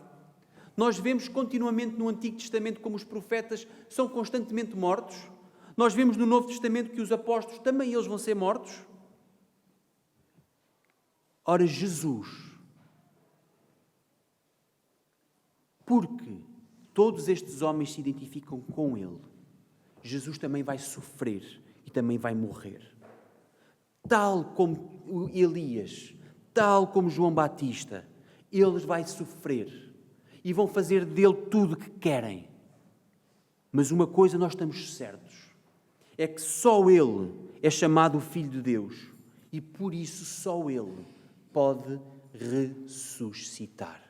Nós vemos continuamente no Antigo Testamento como os profetas são constantemente mortos. Nós vemos no Novo Testamento que os apóstolos também eles vão ser mortos. Ora, Jesus, porque todos estes homens se identificam com Ele, Jesus também vai sofrer e também vai morrer. Tal como Elias, tal como João Batista, eles vão sofrer e vão fazer dele tudo o que querem. Mas uma coisa nós estamos certos, é que só Ele é chamado o Filho de Deus e por isso só Ele pode ressuscitar.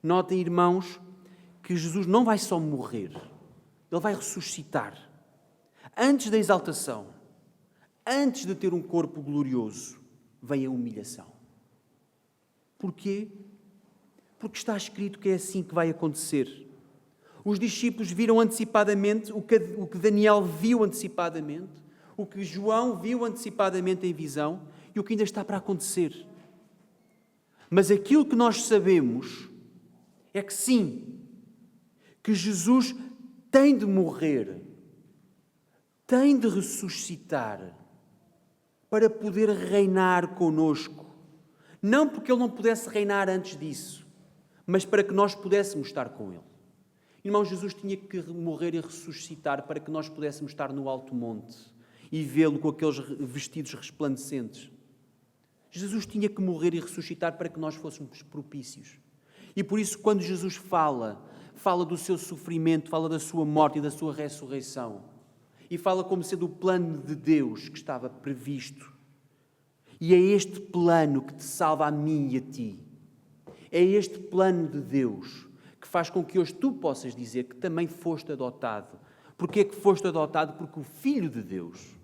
Notem, irmãos, que Jesus não vai só morrer, Ele vai ressuscitar. Antes da exaltação, antes de ter um corpo glorioso, vem a humilhação. Porquê? Porque está escrito que é assim que vai acontecer. Os discípulos viram antecipadamente o que Daniel viu antecipadamente, o que João viu antecipadamente em visão e o que ainda está para acontecer. Mas aquilo que nós sabemos é que sim, que Jesus tem de morrer, tem de ressuscitar para poder reinar conosco. Não porque Ele não pudesse reinar antes disso, mas para que nós pudéssemos estar com Ele. Irmão, Jesus tinha que morrer e ressuscitar para que nós pudéssemos estar no alto monte e vê-lo com aqueles vestidos resplandecentes. Jesus tinha que morrer e ressuscitar para que nós fôssemos propícios. E por isso, quando Jesus fala do seu sofrimento, fala da sua morte e da sua ressurreição, e fala como sendo o plano de Deus que estava previsto. E é este plano que te salva a mim e a ti. É este plano de Deus que faz com que hoje tu possas dizer que também foste adotado. Porquê é que foste adotado? Porque o Filho de Deus,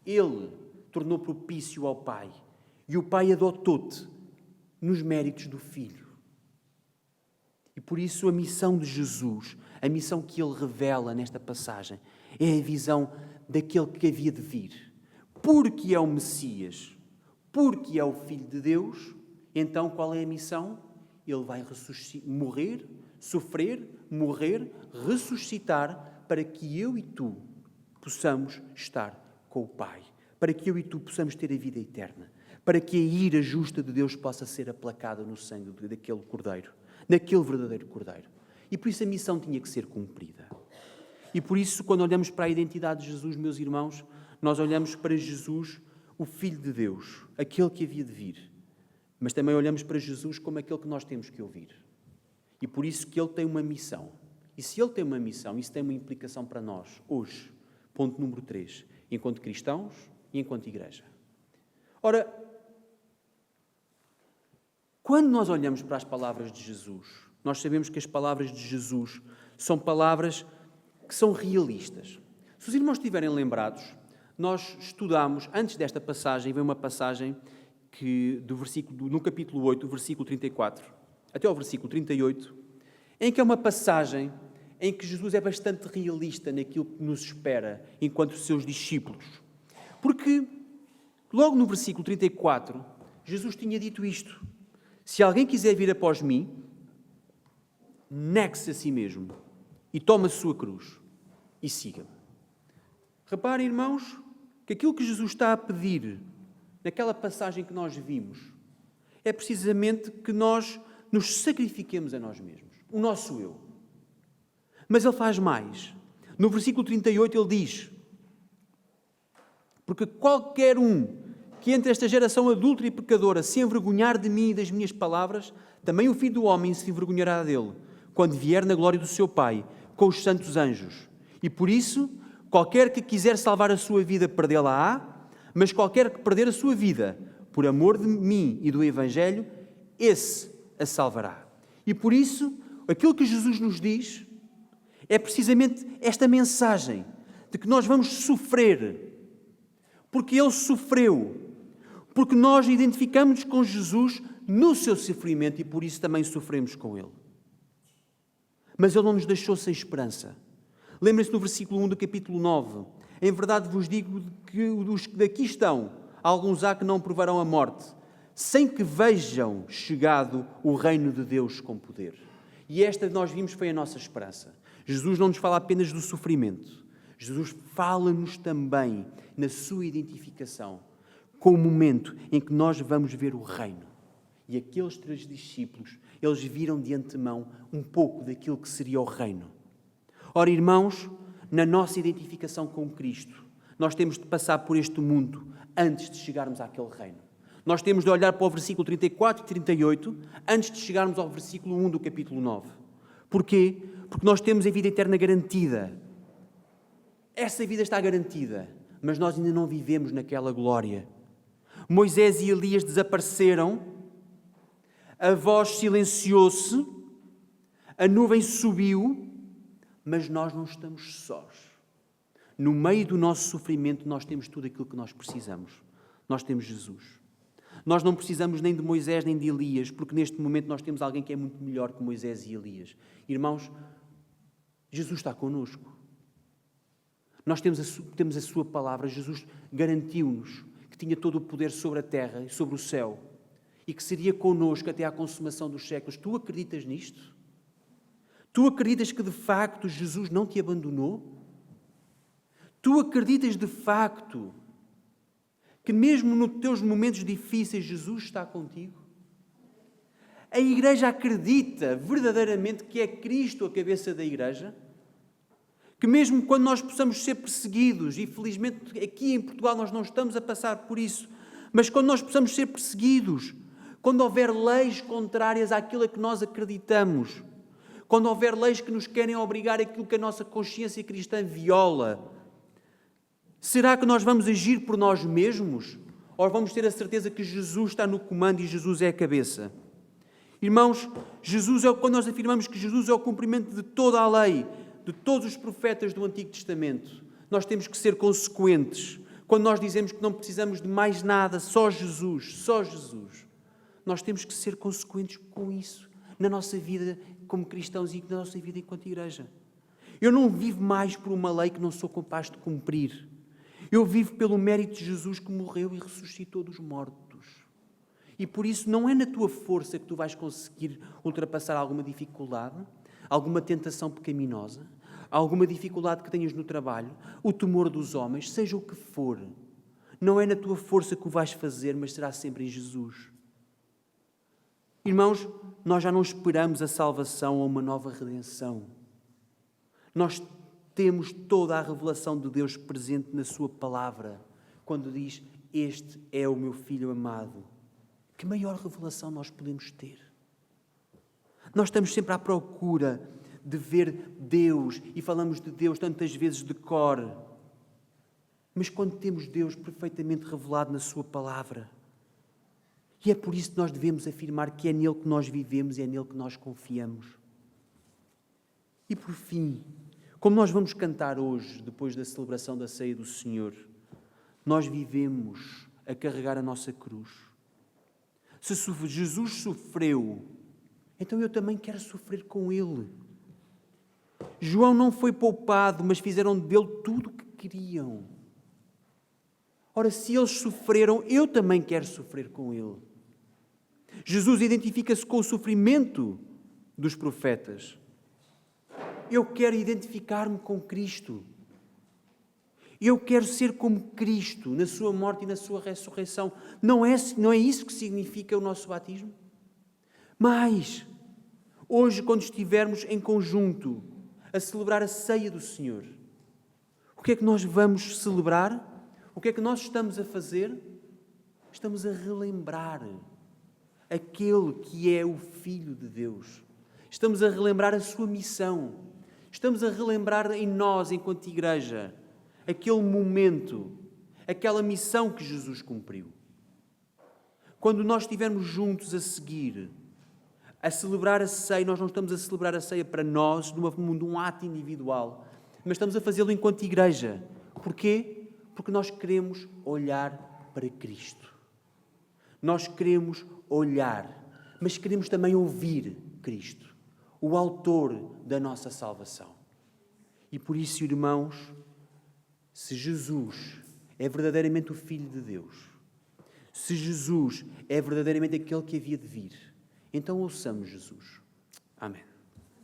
Ele tornou propício ao Pai. E o Pai adotou-te nos méritos do Filho. E por isso a missão de Jesus, a missão que Ele revela nesta passagem, é a visão daquele que havia de vir. Porque é o Messias, porque é o Filho de Deus, então qual é a missão? Ele vai morrer, sofrer, morrer, ressuscitar, para que eu e tu possamos estar com o Pai, para que eu e tu possamos ter a vida eterna, para que a ira justa de Deus possa ser aplacada no sangue daquele Cordeiro, naquele verdadeiro Cordeiro. E por isso a missão tinha que ser cumprida. E por isso, quando olhamos para a identidade de Jesus, meus irmãos, nós olhamos para Jesus, o Filho de Deus, aquele que havia de vir. Mas também olhamos para Jesus como aquele que nós temos que ouvir. E por isso que Ele tem uma missão. E se Ele tem uma missão, isso tem uma implicação para nós, hoje. Ponto número 3. Enquanto cristãos e enquanto igreja. Ora, quando nós olhamos para as palavras de Jesus, nós sabemos que as palavras de Jesus são palavras que são realistas. Se os irmãos estiverem lembrados, nós estudámos, antes desta passagem, vem uma passagem que, no capítulo 8, versículo 34, até ao versículo 38, em que é uma passagem em que Jesus é bastante realista naquilo que nos espera enquanto seus discípulos. Porque, logo no versículo 34, Jesus tinha dito isto: se alguém quiser vir após mim, negue-se a si mesmo e tome a sua cruz e siga-me. Reparem, irmãos, que aquilo que Jesus está a pedir naquela passagem que nós vimos é precisamente que nós nos sacrifiquemos a nós mesmos, o nosso eu. Mas Ele faz mais. No versículo 38 Ele diz: porque qualquer um que entre esta geração adúltera e pecadora se envergonhar de mim e das minhas palavras, também o Filho do Homem se envergonhará dele, quando vier na glória do seu Pai, com os santos anjos. E por isso, qualquer que quiser salvar a sua vida, perdê-la-á, mas qualquer que perder a sua vida, por amor de mim e do Evangelho, esse a salvará. E por isso, aquilo que Jesus nos diz é precisamente esta mensagem de que nós vamos sofrer, porque Ele sofreu, porque nós identificamos com Jesus no seu sofrimento e por isso também sofremos com Ele. Mas Ele não nos deixou sem esperança. Lembrem-se no versículo 1 do capítulo 9. Em verdade vos digo que os que daqui estão, alguns há que não provarão a morte, sem que vejam chegado o reino de Deus com poder. E esta, nós vimos, foi a nossa esperança. Jesus não nos fala apenas do sofrimento. Jesus fala-nos também na sua identificação com o momento em que nós vamos ver o reino. E aqueles 3 discípulos, eles viram de antemão um pouco daquilo que seria o reino. Ora, irmãos, na nossa identificação com Cristo, nós temos de passar por este mundo antes de chegarmos àquele reino. Nós temos de olhar para o versículo 34 e 38 antes de chegarmos ao versículo 1 do capítulo 9. Porquê? Porque nós temos a vida eterna garantida. Essa vida está garantida, mas nós ainda não vivemos naquela glória. Moisés e Elias desapareceram, a voz silenciou-se, a nuvem subiu, mas nós não estamos sós. No meio do nosso sofrimento, nós temos tudo aquilo que nós precisamos. Nós temos Jesus. Nós não precisamos nem de Moisés nem de Elias, porque neste momento nós temos alguém que é muito melhor que Moisés e Elias. Jesus está connosco. Nós temos a sua palavra. Jesus garantiu-nos que tinha todo o poder sobre a terra e sobre o céu e que seria connosco até à consumação dos séculos. Tu acreditas nisto? Tu acreditas que de facto Jesus não te abandonou? Tu acreditas de facto que mesmo nos teus momentos difíceis Jesus está contigo? A Igreja acredita verdadeiramente que é Cristo a cabeça da Igreja? Que mesmo quando nós possamos ser perseguidos, e felizmente aqui em Portugal nós não estamos a passar por isso, mas quando nós possamos ser perseguidos, quando houver leis contrárias àquilo a que nós acreditamos, quando houver leis que nos querem obrigar àquilo que a nossa consciência cristã viola, será que nós vamos agir por nós mesmos? Ou vamos ter a certeza que Jesus está no comando e Jesus é a cabeça? Irmãos, quando nós afirmamos que Jesus é o cumprimento de toda a lei, de todos os profetas do Antigo Testamento, nós temos que ser consequentes. Quando nós dizemos que não precisamos de mais nada, só Jesus, nós temos que ser consequentes com isso, na nossa vida como cristãos e na nossa vida enquanto igreja. Eu não vivo mais por uma lei que não sou capaz de cumprir. Eu vivo pelo mérito de Jesus que morreu e ressuscitou dos mortos. E por isso não é na tua força que tu vais conseguir ultrapassar alguma dificuldade, alguma tentação pecaminosa, alguma dificuldade que tenhas no trabalho, o temor dos homens, seja o que for. Não é na tua força que o vais fazer, mas será sempre em Jesus. Irmãos, nós já não esperamos a salvação ou uma nova redenção. Nós temos toda a revelação de Deus presente na sua palavra, quando diz, este é o meu Filho amado. Que maior revelação nós podemos ter? Nós estamos sempre à procura de ver Deus e falamos de Deus tantas vezes de cor. Mas quando temos Deus perfeitamente revelado na sua palavra, e é por isso que nós devemos afirmar que é nele que nós vivemos e é nele que nós confiamos. E por fim, como nós vamos cantar hoje, depois da celebração da ceia do Senhor, nós vivemos a carregar a nossa cruz. Se Jesus sofreu, então eu também quero sofrer com Ele. João não foi poupado, mas fizeram dele tudo o que queriam. Ora, se eles sofreram, eu também quero sofrer com Ele. Jesus identifica-se com o sofrimento dos profetas. Eu quero identificar-me com Cristo. Eu quero ser como Cristo na sua morte e na sua ressurreição. Não é isso que significa o nosso batismo? Mas, hoje, quando estivermos em conjunto a celebrar a ceia do Senhor, o que é que nós vamos celebrar? O que é que nós estamos a fazer? Estamos a relembrar aquele que é o Filho de Deus. Estamos a relembrar a sua missão. Estamos a relembrar em nós, enquanto igreja, aquele momento, aquela missão que Jesus cumpriu. Quando nós estivermos juntos a seguir, a celebrar a ceia, nós não estamos a celebrar a ceia para nós, de um ato individual, mas estamos a fazê-lo enquanto igreja. Porquê? Porque nós queremos olhar para Cristo. Nós queremos olhar, mas queremos também ouvir Cristo, o autor da nossa salvação. E por isso, irmãos, se Jesus é verdadeiramente o Filho de Deus, se Jesus é verdadeiramente aquele que havia de vir. Então ouçamos Jesus. Amém.